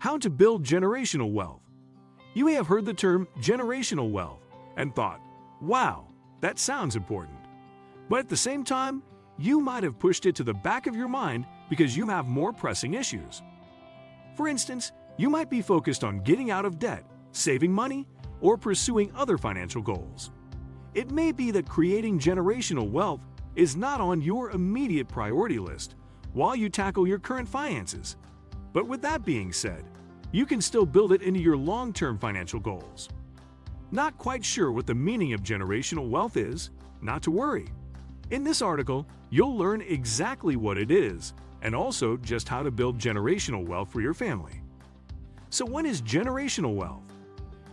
How to build generational wealth. You may have heard the term generational wealth and thought, wow, that sounds important. But at the same time, you might have pushed it to the back of your mind because you have more pressing issues. For instance, you might be focused on getting out of debt, saving money, or pursuing other financial goals. It may be that creating generational wealth is not on your immediate priority list while you tackle your current finances. But with that being said, you can still build it into your long-term financial goals. Not quite sure what the meaning of generational wealth is? Not to worry. In this article, you'll learn exactly what it is and also just how to build generational wealth for your family. So what is generational wealth?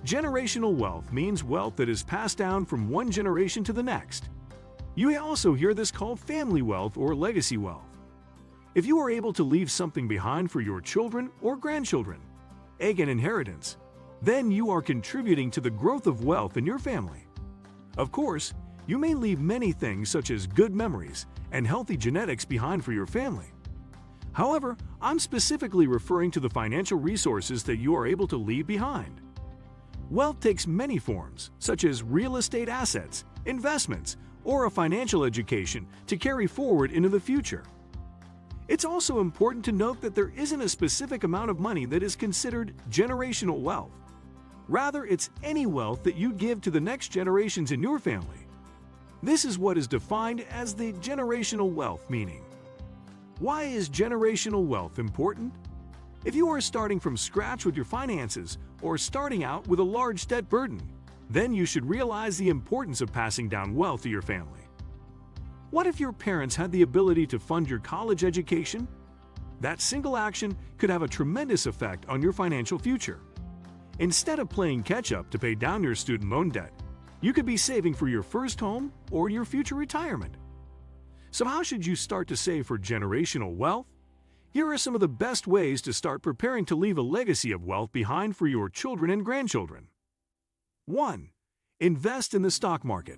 Generational wealth means wealth that is passed down from one generation to the next. You may also hear this called family wealth or legacy wealth. If you are able to leave something behind for your children or grandchildren, an inheritance, then you are contributing to the growth of wealth in your family. Of course, you may leave many things such as good memories and healthy genetics behind for your family. However, I'm specifically referring to the financial resources that you are able to leave behind. Wealth takes many forms, such as real estate assets, investments, or a financial education to carry forward into the future. It's also important to note that there isn't a specific amount of money that is considered generational wealth. Rather, it's any wealth that you give to the next generations in your family. This is what is defined as the generational wealth meaning. Why is generational wealth important? If you are starting from scratch with your finances or starting out with a large debt burden, then you should realize the importance of passing down wealth to your family. What if your parents had the ability to fund your college education? That single action could have a tremendous effect on your financial future. Instead of playing catch-up to pay down your student loan debt, you could be saving for your first home or your future retirement. So how should you start to save for generational wealth? Here are some of the best ways to start preparing to leave a legacy of wealth behind for your children and grandchildren. 1. Invest in the stock market.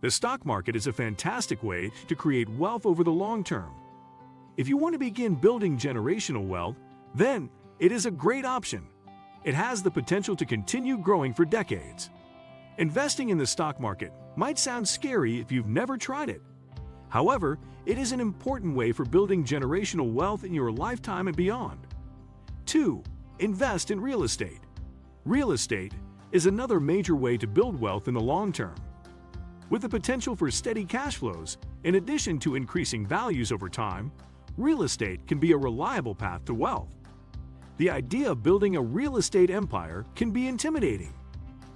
The stock market is a fantastic way to create wealth over the long term. If you want to begin building generational wealth, then it is a great option. It has the potential to continue growing for decades. Investing in the stock market might sound scary if you've never tried it. However, it is an important way for building generational wealth in your lifetime and beyond. 2. Invest in real estate. Real estate is another major way to build wealth in the long term. With the potential for steady cash flows, in addition to increasing values over time, real estate can be a reliable path to wealth. The idea of building a real estate empire can be intimidating,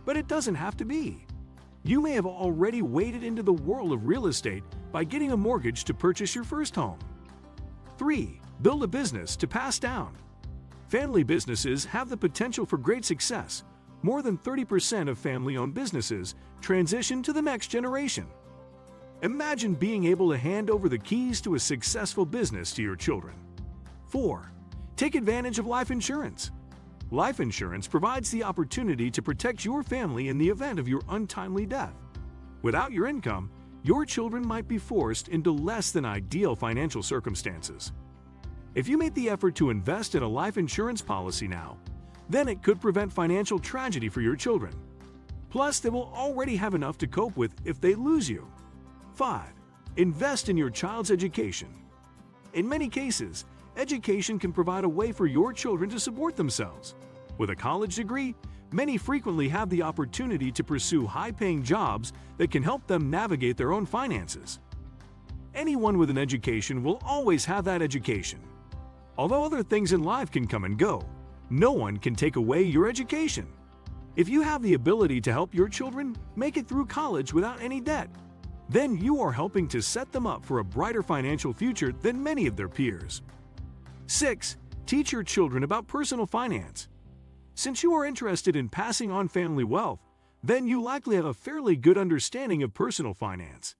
but it doesn't have to be. You may have already waded into the world of real estate by getting a mortgage to purchase your first home. 3. Build a business to pass down. Family businesses have the potential for great success. More than 30% of family-owned businesses transition to the next generation. Imagine being able to hand over the keys to a successful business to your children. 4. Take advantage of life insurance. Life insurance provides the opportunity to protect your family in the event of your untimely death. Without your income, your children might be forced into less than ideal financial circumstances. If you make the effort to invest in a life insurance policy now, then it could prevent financial tragedy for your children. Plus, they will already have enough to cope with if they lose you. 5. Invest in your child's education. In many cases, education can provide a way for your children to support themselves. With a college degree, many frequently have the opportunity to pursue high-paying jobs that can help them navigate their own finances. Anyone with an education will always have that education. Although other things in life can come and go, no one can take away your education. If you have the ability to help your children make it through college without any debt, then you are helping to set them up for a brighter financial future than many of their peers. 6. Teach your children about personal finance. Since you are interested in passing on family wealth, then you likely have a fairly good understanding of personal finance.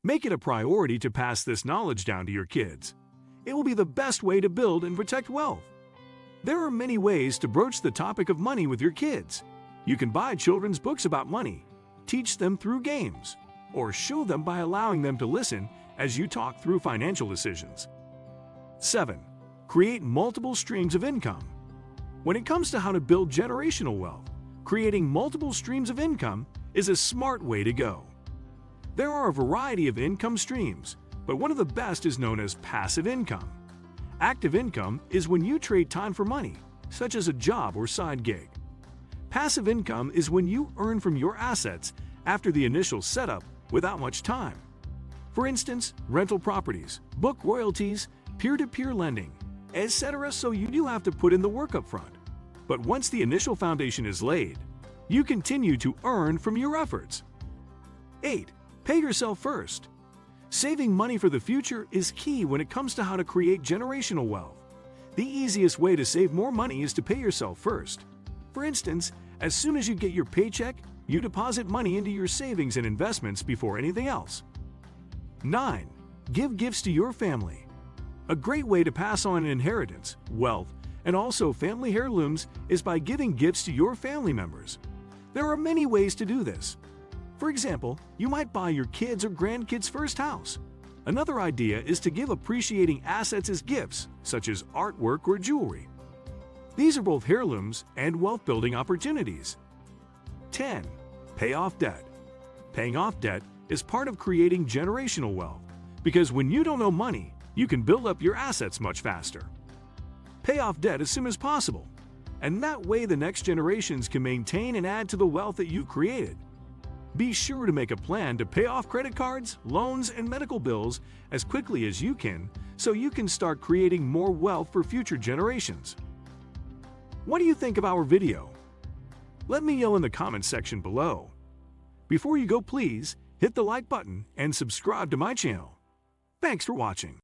Make it a priority to pass this knowledge down to your kids. It will be the best way to build and protect wealth. There are many ways to broach the topic of money with your kids. You can buy children's books about money, teach them through games, or show them by allowing them to listen as you talk through financial decisions. 7. Create multiple streams of income. When it comes to how to build generational wealth, creating multiple streams of income is a smart way to go. There are a variety of income streams, but one of the best is known as passive income. Active income is when you trade time for money, such as a job or side gig. Passive income is when you earn from your assets after the initial setup without much time. For instance, rental properties, book royalties, peer-to-peer lending, etc. So you do have to put in the work up front. But once the initial foundation is laid, you continue to earn from your efforts. 8. Pay yourself first. Saving money for the future is key when it comes to how to create generational wealth. The easiest way to save more money is to pay yourself first. For instance, as soon as you get your paycheck, you deposit money into your savings and investments before anything else. 9. Give gifts to your family. A great way to pass on an inheritance, wealth, and also family heirlooms is by giving gifts to your family members. There are many ways to do this. For example, you might buy your kids' or grandkids' first house. Another idea is to give appreciating assets as gifts, such as artwork or jewelry. These are both heirlooms and wealth-building opportunities. 10. Pay off debt. Paying off debt is part of creating generational wealth, because when you don't owe money, you can build up your assets much faster. Pay off debt as soon as possible, and that way the next generations can maintain and add to the wealth that you've created. Be sure to make a plan to pay off credit cards, loans, and medical bills as quickly as you can so you can start creating more wealth for future generations. What do you think of our video? Let me know in the comments section below. Before you go, please hit the like button and subscribe to my channel. Thanks for watching.